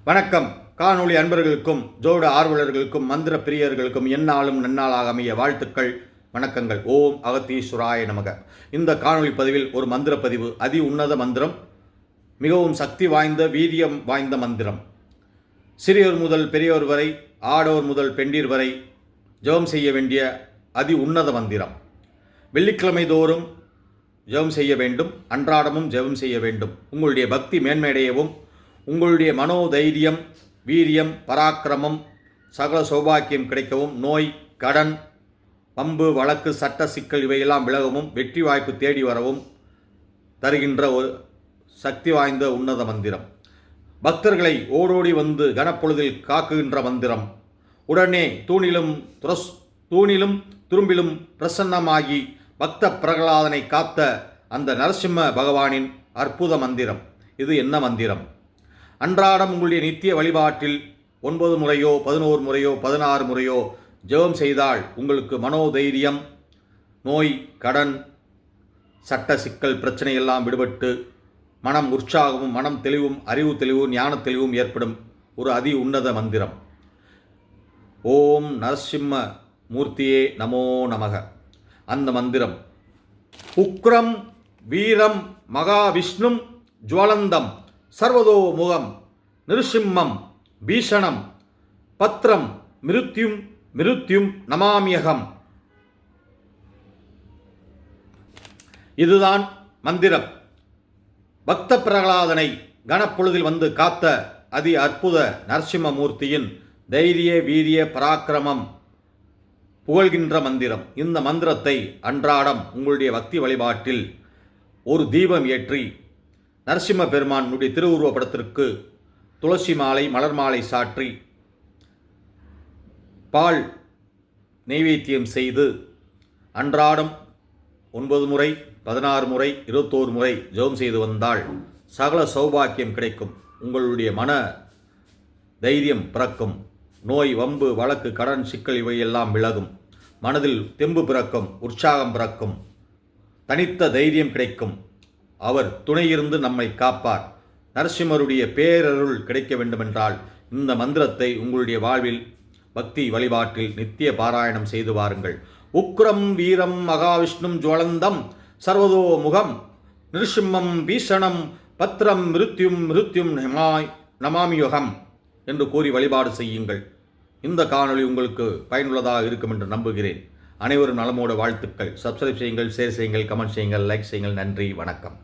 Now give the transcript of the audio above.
வணக்கம். காணொளி அன்பர்களுக்கும் ஜோட ஆர்வலர்களுக்கும் மந்திர பிரியர்களுக்கும் எந்நாளும் நன்னாளாக அமைய வாழ்த்துக்கள், வணக்கங்கள். ஓம் அகத்தீஸ்வராய நமக. இந்த காணொளி பதிவில் ஒரு மந்திர பதிவு. அதி உன்னத மந்திரம், மிகவும் சக்தி வாய்ந்த வீரியம் வாய்ந்த மந்திரம். சிறியோர் முதல் பெரியோர் வரை, ஆடோர் முதல் பெண்டீர் வரை ஜெபம் செய்ய வேண்டிய அதி உன்னத மந்திரம். வெள்ளிக்கிழமை தோறும் ஜெபம் செய்ய வேண்டும், அன்றாடமும் ஜெபம் செய்ய வேண்டும். உங்களுடைய பக்தி மேன்மையடையவும், உங்களுடைய மனோதைரியம், வீரியம், பராக்கிரமம், சகல சௌபாக்கியம் கிடைக்கவும், நோய், கடன், பம்பு, வழக்கு, சட்ட சிக்கல் இவையெல்லாம் விலகவும், வெற்றி வாய்ப்பு தேடி வரவும் தருகின்ற ஒரு சக்தி வாய்ந்த உன்னத மந்திரம். பக்தர்களை ஓடோடி வந்து கனப்பொழுதில் காக்குகின்ற மந்திரம். உடனே தூணிலும் துரும்பிலும் பிரசன்னமாகி பக்த பிரகலாதனை காத்த அந்த நரசிம்ம பகவானின் அற்புத மந்திரம். இது என்ன மந்திரம்? அன்றாடம் உங்களுடைய நித்திய வழிபாட்டில் 9 முறையோ 11 முறையோ 16 முறையோ ஜெபம் செய்தால் உங்களுக்கு மனோதைரியம், நோய், கடன், சட்ட சிக்கல் பிரச்சனையெல்லாம் விடுபட்டு மனம் உற்சாகமும், மனம் தெளிவும், அறிவு தெளிவும், ஞான தெளிவும் ஏற்படும் ஒரு அதி உன்னத மந்திரம். ஓம் நரசிம்ம மூர்த்தியே நமோ நமக. அந்த மந்திரம்: உக்ரம் வீரம் மகாவிஷ்ணும் ஜுவலந்தம் சர்வதோ முகம் நிருசிம்மம் பீஷணம் பத்ரம் மிருத்யும் நமாமியகம். இதுதான் மந்திரம். பக்த பிரகலாதனை கனப்பொழுதில் வந்து காத்த அதி அற்புத நரசிம்மமூர்த்தியின் தைரிய வீரிய பராக்கிரமம் புகழ்கின்ற மந்திரம். இந்த மந்திரத்தை அன்றாடம் உங்களுடைய பக்தி வழிபாட்டில் ஒரு தீபம் ஏற்றி நரசிம்ம பெருமானுடைய திருவுருவ படத்திற்கு துளசி மாலை, மலர் மாலை சாற்றி பால் நெய்வேத்தியம் செய்து அன்றாடம் 9 முறை 16 முறை 21 முறை ஜெபம் செய்து வந்தால் சகல சௌபாக்கியம் கிடைக்கும். உங்களுடைய மன தைரியம் பிறக்கும். நோய், வம்பு, வழக்கு, கடன், சிக்கல் இவையெல்லாம் விலகும். மனதில் தெம்பு பிறக்கும், உற்சாகம் பிறக்கும், தனித்த தைரியம் கிடைக்கும். அவர் துணையிருந்து நம்மை காப்பார். நரசிம்மருடைய பேரருள் கிடைக்க வேண்டுமென்றால் இந்த மந்திரத்தை உங்களுடைய வாழ்வில் பக்தி வழிபாட்டில் நித்திய பாராயணம் செய்து வாருங்கள். உக்ரம் வீரம் மகாவிஷ்ணும் ஜுவலந்தம் சர்வதோ முகம் நிருசிம்மம் பீஷணம் பத்ரம் மிருத்யும் நமாமியுகம் என்று கூறி வழிபாடு செய்யுங்கள். இந்த காணொளி உங்களுக்கு பயனுள்ளதாக இருக்கும் என்று நம்புகிறேன். அனைவரும் நலமோட வாழ்த்துக்கள். சப்ஸ்கிரைப் செய்யுங்கள், ஷேர் செய்யுங்கள், கமெண்ட் செய்யுங்கள், லைக் செய்யுங்கள். நன்றி, வணக்கம்.